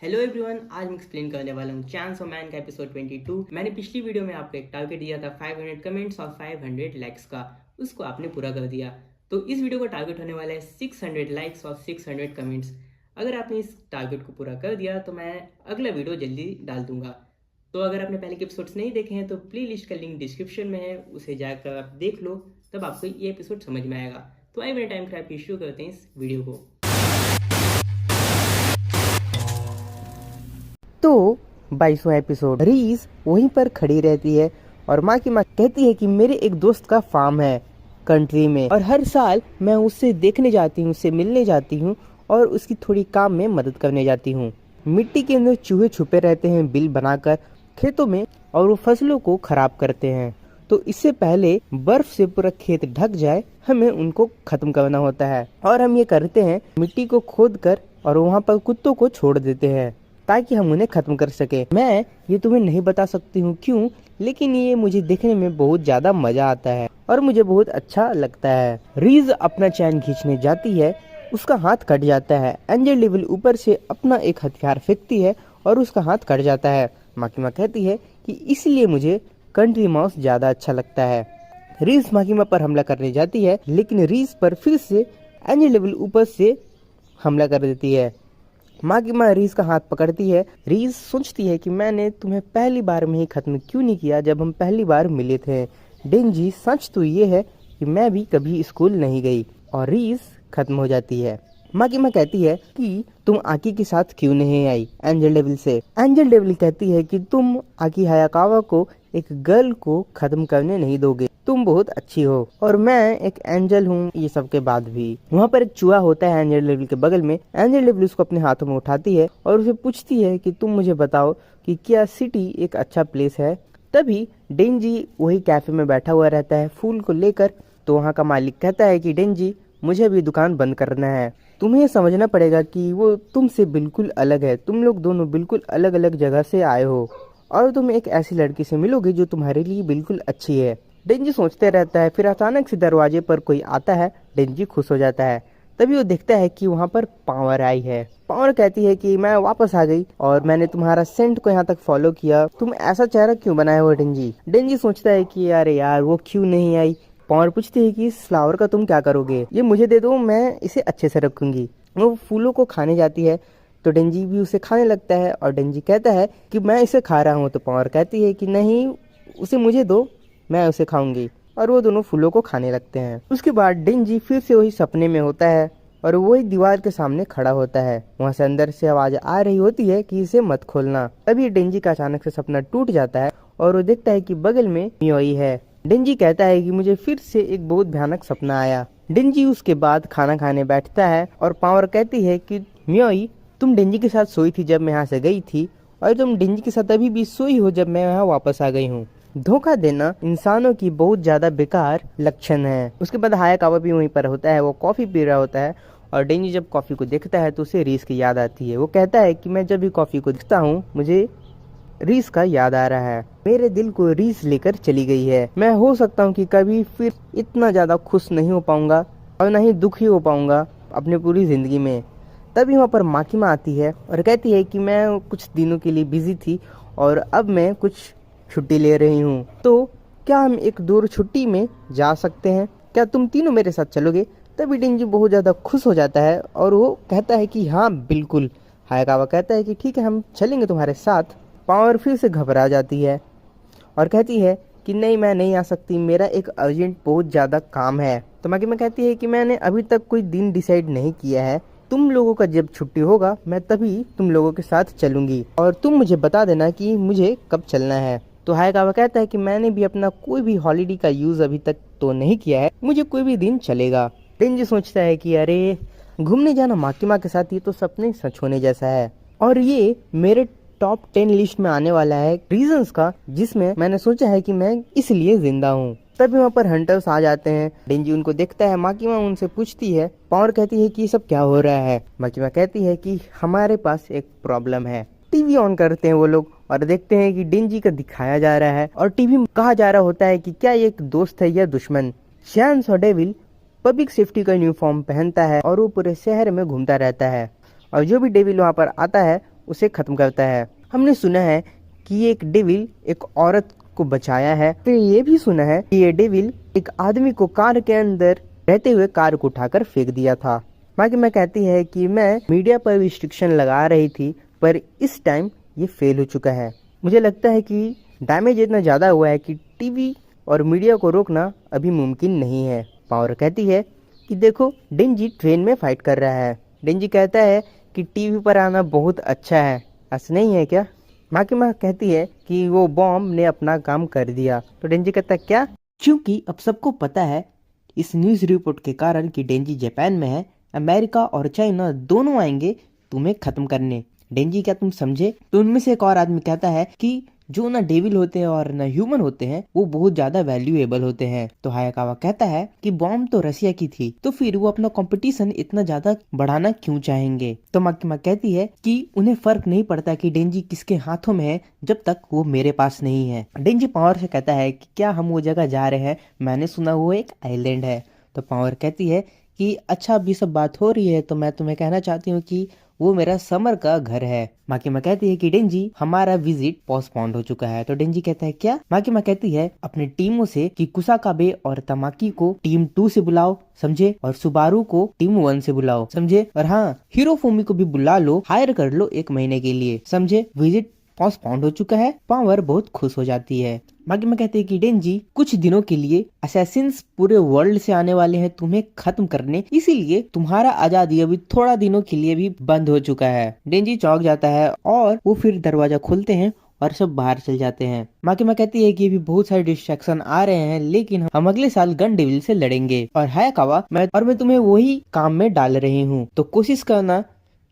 Hello everyone, आज मैं explain करने वाला हूँ चांस ऑफ मैन का एपिसोड 22। मैंने पिछली वीडियो में आपको एक टारगेट दिया था 500 कमेंट्स और 500 लाइक्स का, उसको आपने पूरा कर दिया। तो इस वीडियो का टारगेट होने वाला है 600 लाइक्स और 600 कमेंट्स। अगर आपने इस टारगेट को पूरा कर दिया तो मैं अगला वीडियो जल्दी डाल दूंगा। तो अगर आपने पहले के एपिसोड्स नहीं देखे हैं तो प्ले लिस्ट का लिंक डिस्क्रिप्शन में है, उसे जाकर आप देख लो, तब आपको ये एपिसोड समझ में आएगा। तो आइए मेरे टाइम खराब शुरू करते हैं इस वीडियो को। तो 22वां एपिसोड। रीस वहीं पर खड़ी रहती है और माँ की माँ कहती है कि मेरे एक दोस्त का फार्म है कंट्री में और हर साल मैं उससे देखने जाती हूँ, उससे मिलने जाती हूँ और उसकी थोड़ी काम में मदद करने जाती हूँ। मिट्टी के अंदर चूहे छुपे रहते हैं बिल बनाकर खेतों में और वो फसलों को खराब करते हैं। तो इससे पहले बर्फ से पूरा खेत ढक जाए हमें उनको खत्म करना होता है और हम ये करते हैं मिट्टी को खोद कर और वहाँ पर कुत्तों को छोड़ देते हैं ताकि हम उन्हें खत्म कर सके। मैं ये तुम्हें नहीं बता सकती हूँ क्यों, लेकिन ये मुझे देखने में बहुत ज्यादा मजा आता है और मुझे बहुत अच्छा लगता है। रीज अपना चैन खींचने जाती है, उसका हाथ कट जाता है। एंजल डेविल ऊपर से अपना एक हथियार फेंकती है और उसका हाथ कट जाता है। माकिमा कहती है कि इसलिए मुझे कंट्री माउस ज्यादा अच्छा लगता है। रीज माकिमा पर हमला करने जाती है, लेकिन रीज पर फिर से एंजल डेविल ऊपर से हमला कर देती है। माँ की माँ रीस का हाथ पकड़ती है। रीस सोचती है कि मैंने तुम्हें पहली बार में ही खत्म क्यों नहीं किया जब हम पहली बार मिले थे। डेंजी, सच तो ये है कि मैं भी कभी स्कूल नहीं गई। और रीस खत्म हो जाती है। माँ की माँ कहती है कि तुम आकी के साथ क्यों नहीं आई एंजल डेविल से। एंजल डेविल कहती है कि तुम आकी हायाकावा को एक गर्ल को खत्म करने नहीं दोगे, तुम बहुत अच्छी हो और मैं एक एंजल हूँ। ये सब के बाद भी वहाँ पर एक चूहा होता है एंजल डेविल के बगल में। एंजल डेविल उसको अपने हाथों में उठाती है और उसे पूछती है कि तुम मुझे बताओ कि क्या सिटी एक अच्छा प्लेस है। तभी डेंजी वही कैफे में बैठा हुआ रहता है फूल को लेकर। तो वहाँ का मालिक कहता है कि डेंजी, मुझे अभी दुकान बंद करना है, तुम्हें समझना पड़ेगा कि वो तुमसे बिल्कुल अलग है, तुम लोग दोनों बिल्कुल अलग अलग जगह से आए हो और तुम एक ऐसी लड़की से मिलोगे जो तुम्हारे लिए बिल्कुल अच्छी है। डेंजी सोचते रहता है, फिर अचानक से दरवाजे पर कोई आता है। डेंजी खुश हो जाता है। तभी वो देखता है कि वहाँ पर पावर आई है। पावर कहती है कि मैं वापस आ गई और मैंने तुम्हारा सेंट को यहाँ तक फॉलो किया, तुम ऐसा चेहरा क्यों बनाए हो डेंजी। डेंजी सोचता है कि अरे यार वो क्यों नहीं आई। पावर पूछती है कि इस फ्लावर का तुम क्या करोगे, ये मुझे दे दो, मैं इसे अच्छे से रखूंगी। वो फूलों को खाने जाती है तो डेंजी भी उसे खाने लगता है और डेंजी कहता है कि मैं इसे खा रहा हूँ। तो पावर कहती है कि नहीं, उसे मुझे दो, मैं उसे खाऊंगी। और वो दोनों फूलों को खाने लगते हैं। उसके बाद डेंजी फिर से वही सपने में होता है और वही दीवार के सामने खड़ा होता है। वहाँ से अंदर से आवाज आ रही होती है कि इसे मत खोलना। तभी डेंजी का अचानक से सपना टूट जाता है और वो देखता है कि बगल में मियोई है। डेंजी कहता है कि मुझे फिर से एक बहुत भयानक सपना आया। डेंजी उसके बाद खाना खाने बैठता है और पावर कहती है कि मियोई, तुम डेंजी के साथ सोई थी जब मैं यहाँ से गई थी और तुम डेंजी के साथ अभी भी सोई हो जब मैं यहाँ वापस आ गई हूँ। धोखा देना इंसानों की बहुत ज्यादा बेकार लक्षण है। उसके बाद हायाकावा भी वहीं पर होता है, वो कॉफी पी रहा होता है और डेंजी जब कॉफी को देखता है तो उसे रीस की याद आती है। वो कहता है कि मैं जब भी कॉफी को देखता हूँ मुझे रीस का याद आ रहा है, मेरे दिल को रीस लेकर चली गई है। मैं हो सकता हूँ कि कभी फिर इतना ज्यादा खुश नहीं हो पाऊंगा और न ही दुखी हो पाऊंगा अपने पूरी जिंदगी में। तभी वहाँ पर माकिमा आती है और कहती है कि मैं कुछ दिनों के लिए बिजी थी और अब मैं कुछ छुट्टी ले रही हूँ, तो क्या हम एक दूर छुट्टी में जा सकते हैं, क्या तुम तीनों मेरे साथ चलोगे। तभी डेंजी बहुत ज्यादा खुश हो जाता है और वो कहता है कि हाँ बिल्कुल। हायाकावा कहता है कि ठीक है, हम चलेंगे तुम्हारे साथ। पावर फिर से घबरा जाती है और कहती है कि नहीं, मैं नहीं आ सकती, मेरा एक अर्जेंट बहुत ज्यादा काम है। तो माकिमा कहती है कि मैंने अभी तक कोई दिन डिसाइड नहीं किया है, तुम लोगों का जब छुट्टी होगा मैं तभी तुम लोगों के साथ चलूंगी और तुम मुझे बता देना कि मुझे कब चलना है। तो हायाकावा कहता है कि मैंने भी अपना कोई भी हॉलीडे का यूज अभी तक तो नहीं किया है, मुझे कोई भी दिन चलेगा। डेंजी सोचता है कि अरे घूमने जाना माकिमा के साथ, ये तो सपने सच होने जैसा है और ये मेरे टॉप 10 लिस्ट में आने वाला है रीजंस का, जिसमें मैंने सोचा है कि मैं इसलिए जिंदा हूँ। तभी वहाँ पर हंटर्स आ जाते हैं। डेंजी उनको देखता है। माकिमा उनसे पूछती है, पावर कहती है कि ये सब क्या हो रहा है। माकिमा कहती है कि हमारे पास एक प्रॉब्लम है। टीवी ऑन करते हैं वो लोग और देखते हैं कि डेंजी का दिखाया जा रहा है और टीवी में कहा जा रहा होता है कि क्या ये एक दोस्त है या दुश्मन। चांस और डेविल पब्लिक सेफ्टी का यूनिफॉर्म पहनता है और वो पूरे शहर में घूमता रहता है और जो भी डेविल वहाँ पर आता है उसे खत्म करता है। हमने सुना है कि एक डेविल एक औरत को बचाया है। फिर ये भी सुना है कि ये डेविल एक आदमी को कार के अंदर रहते हुए कार को उठाकर फेंक दिया था। बाकी मैं कहती है कि मैं मीडिया पर रिस्ट्रिक्शन लगा रही थी, पर इस टाइम ये फेल हो चुका है। मुझे लगता है कि डैमेज इतना ज़्यादा हुआ है कि टीवी और मीडिया को रोकना अभी मुमकिन नहीं है। पावर कहती है कि देखो डेंजी ट्रेन में फाइट कर रहा है। डेंजी कहता है कि टीवी पर आना बहुत अच्छा है, ऐसा नहीं है क्या? बाकी माँ कहती है कि वो बॉम्ब ने अपना काम कर दिया। तो डेंजी कहता है क्या? क्योंकि अब सबको पता है इस न्यूज़ रिपोर्ट के कारण कि डेंजी जापान में है, अमेरिका और चाइना दोनों आएंगे तुम्हें खत्म करने। डेंजी क्या तुम समझे? तो उनमें से एक और आदमी कहता है कि जो ना डेविल होते हैं और ना ह्यूमन होते हैं वो बहुत ज्यादा वैल्यूएबल होते हैं। तो हायाकावा कहता है कि बॉम्ब तो रसिया की थी, तो फिर वो अपना कंपटीशन इतना ज्यादा बढ़ाना क्यों चाहेंगे? तो माकिमा कहती है कि उन्हें फर्क नहीं पड़ता कि डेंजी किसके हाथों में है जब तक वो मेरे पास नहीं है। डेंजी पावर से कहता है कि क्या हम वो जगह जा रहे हैं? मैंने सुना वो एक आइलैंड है। तो पावर कहती है कि अच्छा अभी सब बात हो रही है तो मैं तुम्हें कहना चाहती हूँ कि वो मेरा समर का घर है। माकिमा कहती है कि डेंजी हमारा विजिट पोस्टपोन्ड हो चुका है। तो डेंजी कहता है क्या? माकिमा कहती है अपने टीमों से कि कुसाकाबे और तमाकी को टीम 2 से बुलाओ, समझे, और सुबारू को टीम 1 से बुलाओ, समझे, और हाँ हिरोफुमी को भी बुला लो, हायर कर लो 1 महीने के लिए, समझे। विजिट पोस्टपोन्ड हो चुका है। पावर बहुत खुश हो जाती है। माकिमा कहते हैं कि डेंजी कुछ दिनों के लिए असैसिन्स पूरे वर्ल्ड से आने वाले हैं तुम्हें खत्म करने, इसीलिए तुम्हारा आजादी अभी थोड़ा दिनों के लिए भी बंद हो चुका है। डेंजी चौंक जाता है और वो फिर दरवाजा खोलते हैं और सब बाहर चल जाते हैं। माकिमा कहती है कि अभी बहुत सारे डिस्ट्रैक्शन आ रहे हैं लेकिन हम अगले साल गन डेविल से लड़ेंगे। और हायाकावा मैं तुम्हें वही काम में डाल रही हूँ, तो कोशिश करना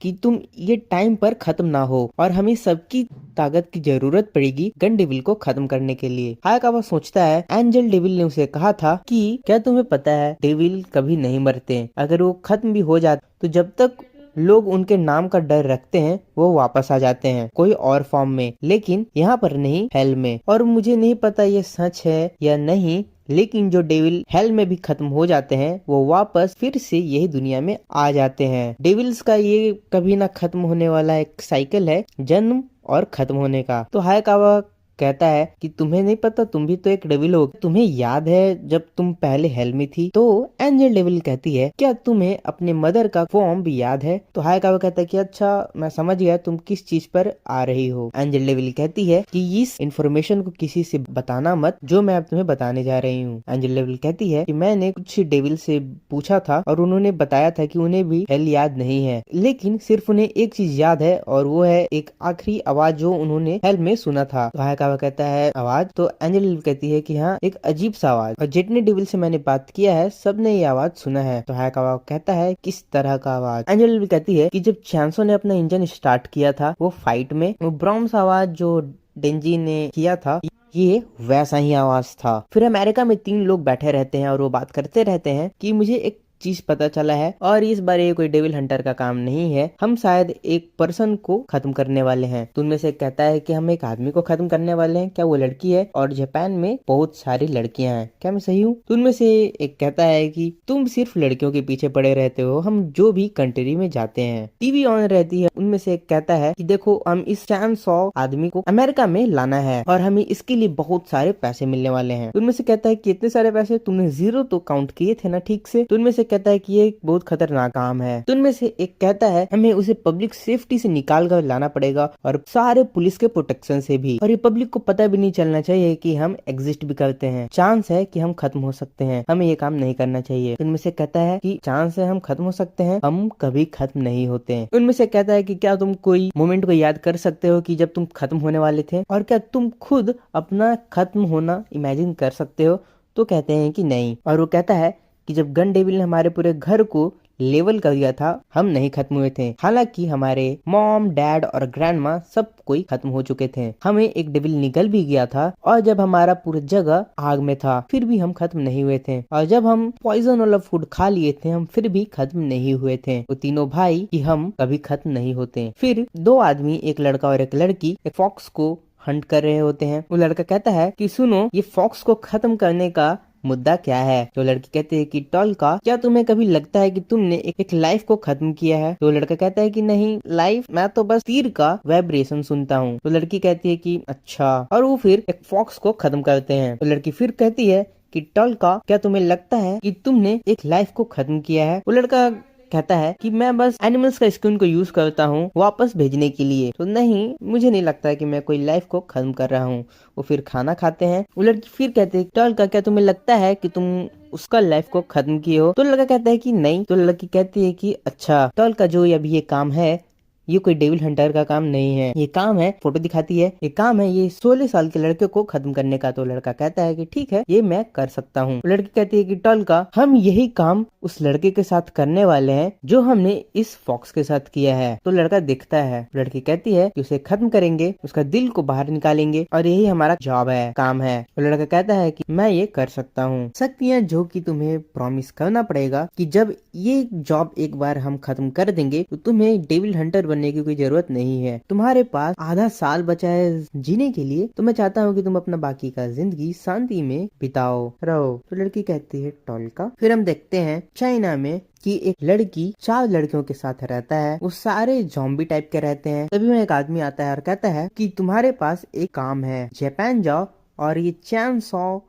कि तुम ये टाइम पर खत्म ना हो और हमें सबकी ताकत की जरूरत पड़ेगी गन डेविल को खत्म करने के लिए। हायाकावा सोचता है एंजल डेविल ने उसे कहा था कि क्या तुम्हें पता है डेविल कभी नहीं मरते, अगर वो खत्म भी हो जाते तो जब तक लोग उनके नाम का डर रखते हैं वो वापस आ जाते हैं कोई और फॉर्म में, लेकिन यहाँ पर नहीं, हेल में। और मुझे नहीं पता ये सच है या नहीं, लेकिन जो डेविल हेल में भी खत्म हो जाते हैं वो वापस फिर से यही दुनिया में आ जाते हैं। डेविल्स का ये कभी ना खत्म होने वाला एक साइकिल है, जन्म और खत्म होने का। तो हायाकावा कहता है कि तुम्हें नहीं पता, तुम भी तो एक डेविल हो, तुम्हें याद है जब तुम पहले हेल में थी? तो एंजल डेविल कहती है क्या तुम्हें अपने मदर का फॉर्म भी याद है? तो हायाकावा कहता है कि अच्छा मैं समझ गया तुम किस चीज पर आ रही हो। एंजल डेविल कहती है कि इस इन्फॉर्मेशन को किसी से बताना मत जो मैं अब तुम्हें बताने जा रही हूँ। एंजल डेविल कहती है कि मैंने कुछ डेविल से पूछा था और उन्होंने बताया था कि उन्हें भी हेल याद नहीं है, लेकिन सिर्फ उन्हें एक चीज याद है और वो है एक आखिरी आवाज जो उन्होंने हेल में सुना था। तो हायाकावा कहता है आवाज? तो एंजल डेविल कहती है कि हाँ एक अजीब सा आवाज, और जितने डेविल से मैंने बात किया है सबने ये आवाज सुना है। तो हायाकावा कहता है किस तरह का आवाज? एंजल डेविल कहती है कि जब चांसो ने अपना इंजन स्टार्ट किया था वो फाइट में, वो ब्रॉम्स आवाज जो डेंजी ने किया था ये वैसा ही आवाज था। फिर अमेरिका में 3 लोग बैठे रहते हैं और वो बात करते रहते हैं कि मुझे एक चीज पता चला है और इस बार ये कोई डेविल हंटर का काम नहीं है, हम शायद एक पर्सन को खत्म करने वाले हैं। तो उनमें से कहता है कि हम एक आदमी को खत्म करने वाले हैं, क्या वो लड़की है? और जापान में बहुत सारी लड़कियां हैं, क्या मैं सही हूँ? तो उनमें से एक कहता है कि तुम सिर्फ लड़कियों के पीछे पड़े रहते हो, हम जो भी कंट्री में जाते हैं टीवी ऑन रहती है। उनमें से एक कहता है कि देखो हम इस चांस ऑफ आदमी को अमेरिका में लाना है और हमें इसके लिए बहुत सारे पैसे मिलने वाले हैं। उनमें से कहता है कि इतने सारे पैसे तुमने 0 तो काउंट किए थे ना ठीक से? तो उनमें से कहता है कि ये बहुत खतरनाक काम है। तो उनमें से एक कहता है हमें उसे पब्लिक सेफ्टी से निकाल कर लाना पड़ेगा और सारे पुलिस के प्रोटेक्शन से भी, और ये पब्लिक को पता भी नहीं चलना चाहिए कि हम एग्जिस्ट भी करते हैं, चांस है कि हम खत्म हो सकते हैं, हमें ये काम नहीं करना चाहिए। उनमें से कहता है कि चांस है हम खत्म हो सकते हैं, हम कभी खत्म नहीं होते हैं। उनमें से कहता है कि क्या तुम कोई मोमेंट को याद कर सकते हो कि जब तुम खत्म होने वाले थे, और क्या तुम खुद अपना खत्म होना इमेजिन कर सकते हो? तो कहते हैं कि नहीं। और वो कहता है कि जब गन डेविल ने हमारे पूरे घर को लेवल कर दिया था हम नहीं खत्म हुए थे, हालांकि हमारे मॉम, डैड और ग्रैंडमा सब कोई खत्म हो चुके थे, हमें एक डेविल निकल भी गया था, और जब हमारा पूरा जगह आग में था फिर भी हम खत्म नहीं हुए थे, और जब हम पॉइजन वाला फूड खा लिए थे हम फिर भी खत्म नहीं हुए थे। वो तीनों भाई कि हम कभी खत्म नहीं होते। फिर 2 आदमी, एक लड़का और एक लड़की, एक फॉक्स को हंट कर रहे होते हैं। वो लड़का कहता है कि सुनो, ये फॉक्स को खत्म करने का मुद्दा क्या है। तो लड़की कहती है कि टॉल्का, क्या तुम्हें कभी लगता है कि तुमने एक लाइफ को खत्म किया है। तो लड़का कहता है कि नहीं लाइफ, मैं तो बस तीर का वाइब्रेशन सुनता हूँ। तो लड़की कहती है कि अच्छा, और वो फिर एक फॉक्स को खत्म करते हैं। तो लड़की फिर कहती है कि टॉल्का, क्या तुम्हें लगता है कि तुमने एक लाइफ को खत्म किया है। वो लड़का कहता है कि मैं बस एनिमल्स का स्किन को यूज करता हूँ वापस भेजने के लिए। तो नहीं, मुझे नहीं लगता है कि मैं कोई लाइफ को खत्म कर रहा हूँ। वो फिर खाना खाते हैं। वो लड़की फिर कहते हैं टॉल्का, क्या तुम्हें लगता है कि तुम उसका लाइफ को खत्म किए हो। तो लड़का कहता है कि नहीं। तो लड़की कहती है कि अच्छा टॉल्का, जो अभी ये काम है ये कोई डेविल हंटर का काम नहीं है, ये काम है, फोटो दिखाती है, ये काम है ये 16 साल के लड़के को खत्म करने का। तो लड़का कहता है कि ठीक है, ये मैं कर सकता हूँ। लड़की कहती है कि टॉल्का, हम यही काम उस लड़के के साथ करने वाले हैं जो हमने इस फॉक्स के साथ किया है। तो लड़का देखता है। लड़की कहती है कि उसे खत्म करेंगे, उसका दिल को बाहर निकालेंगे और यही हमारा जॉब है, काम है। तो लड़का कहता है कि मैं ये कर सकता हूँ। शक्तियाँ जो कि तुम्हें प्रॉमिस करना पड़ेगा कि जब ये जॉब एक बार हम खत्म कर देंगे तो तुम्हें डेविल हंटर बनने की कोई जरूरत नहीं है। तुम्हारे पास आधा साल बचा है जीने के लिए, तो मैं चाहता हूँ कि तुम अपना बाकी का जिंदगी शांति में बिताओ रहो। तो लड़की कहती है टॉल्का। फिर हम देखते हैं चाइना में कि एक लड़की 4 लड़कियों के साथ रहता है। वो सारे ज़ॉम्बी टाइप के रहते हैं। तभी वहाँ एक आदमी आता है और कहता है कि तुम्हारे पास एक काम है, जापान जाओ और ये चैन सॉ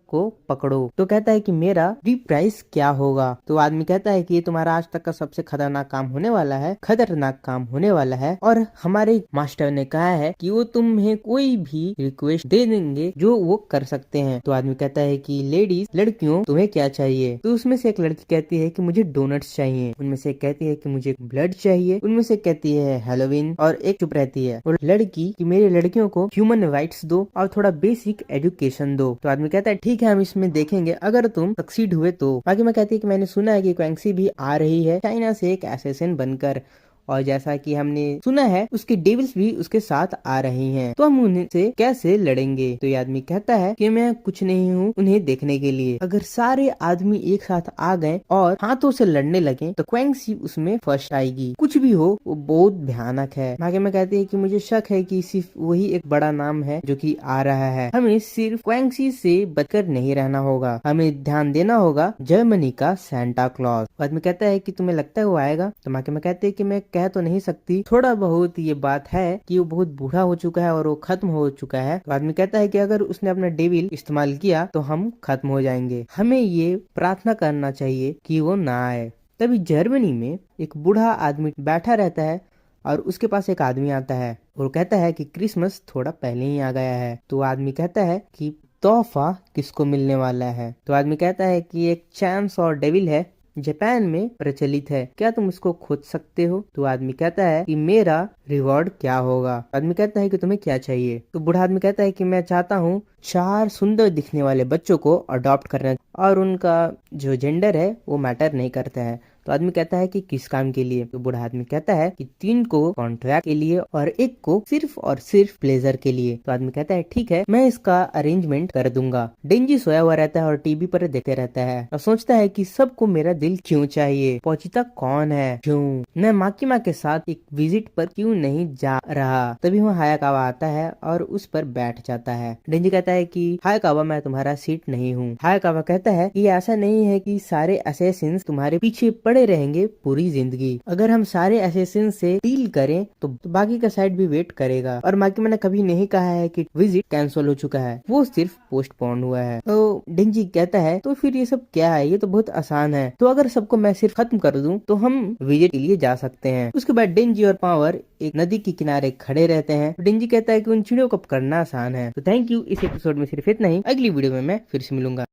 को पकड़ो। तो कहता है कि मेरा प्राइस क्या होगा। तो आदमी कहता है कि ये तुम्हारा आज तक का सबसे खतरनाक काम होने वाला है, खतरनाक काम होने वाला है, और हमारे मास्टर ने कहा है कि वो तुम्हें कोई भी रिक्वेस्ट दे देंगे जो वो कर सकते हैं। तो आदमी कहता है कि लेडीज, लड़कियों, तुम्हें क्या चाहिए। तो उसमें से एक लड़की कहती है कि मुझे डोनट्स चाहिए, उनमें से एक कहती है कि मुझे ब्लड चाहिए, उनमें से कहती है हेलोवीन, और एक चुप रहती है। और लड़की कि मेरे लड़कियों को ह्यूमन राइट्स दो और थोड़ा बेसिक एजुकेशन दो। तो आदमी कहता है ठीक है, हम इसमें देखेंगे अगर तुम सक्सीड हुए तो। बाकी मैं कहती है कि मैंने सुना है कि क्वेंक्सी भी आ रही है चाइना से एक असैसिन बनकर, और जैसा कि हमने सुना है उसके डेविल्स भी उसके साथ आ रही हैं, तो हम उनसे कैसे लड़ेंगे। तो ये आदमी कहता है कि मैं कुछ नहीं हूँ उन्हें देखने के लिए। अगर सारे आदमी एक साथ आ गए और हाथों से लड़ने लगे तो क्वेंक्सी उसमें फर्स्ट आएगी। कुछ भी हो वो बहुत भयानक है। आगे मैं कहती है कि मुझे शक है कि सिर्फ वही एक बड़ा नाम है जो कि आ रहा है। हमें सिर्फ क्वेंक्सी से बचकर नहीं रहना होगा, हमें ध्यान देना होगा जर्मनी का सेंटा क्लॉज। आदमी कहता है कि तुम्हें लगता है वो आएगा। तो मैं कहती है कि मैं कह तो नहीं सकती, थोड़ा बहुत ये बात है कि वो बहुत बूढ़ा हो चुका है और वो खत्म हो चुका है। तो आदमी कहता है कि अगर उसने अपना डेविल इस्तेमाल किया तो हम खत्म हो जाएंगे, हमें ये प्रार्थना करना चाहिए कि वो ना आए। तभी जर्मनी में एक बूढ़ा आदमी बैठा रहता है और उसके पास एक आदमी आता है और कहता है कि क्रिसमस थोड़ा पहले ही आ गया है। तो आदमी कहता है कि तोहफा किसको मिलने वाला है। तो आदमी कहता है कि एक चांस और डेविल है, जापान में प्रचलित है, क्या तुम उसको खोज सकते हो। तो आदमी कहता है कि मेरा रिवॉर्ड क्या होगा। आदमी कहता है कि तुम्हें क्या चाहिए। तो बूढ़ा आदमी कहता है कि मैं चाहता हूँ 4 सुंदर दिखने वाले बच्चों को अडॉप्ट करना और उनका जो जेंडर है वो मैटर नहीं करता है। तो आदमी कहता है कि किस काम के लिए। तो बूढ़ा आदमी कहता है कि 3 को कॉन्ट्रैक्ट के लिए और 1 को सिर्फ और सिर्फ प्लेजर के लिए। तो आदमी कहता है ठीक है, मैं इसका अरेंजमेंट कर दूंगा। डेंजी सोया हुआ रहता है और टीवी पर देखते रहता है और सोचता है कि सबको मेरा दिल क्यों चाहिए, पोचिता कौन है, क्यों मैं माकिमा के साथ एक विजिट पर क्यों नहीं जा रहा। तभी वहाँ हायाकावा आता है और उस पर बैठ जाता है। डेंजी कहता है कि हायाकावा, मैं तुम्हारा सीट नहीं हूँ। हायाकावा कहता है कि ऐसा नहीं है कि सारे असैसिन्स तुम्हारे पीछे पड़े रहेंगे पूरी जिंदगी। अगर हम सारे असैसिन से डील करें तो बाकी का साइड भी वेट करेगा। और माकिमा ने कभी नहीं कहा है कि विजिट कैंसिल हो चुका है, वो सिर्फ पोस्टपोन हुआ है। तो डेंजी कहता है तो फिर ये सब क्या है, ये तो बहुत आसान है। तो अगर सबको मैं सिर्फ खत्म कर दूं तो हम विजिट के लिए जा सकते हैं। उसके बाद डेंजी और पावर एक नदी के किनारे खड़े रहते हैं। डेंजी कहता है कि उन चिड़ियों को पकड़ना आसान है। तो थैंक यू, इस एपिसोड में सिर्फ इतना ही। अगली वीडियो में मैं फिर से मिलूंगा।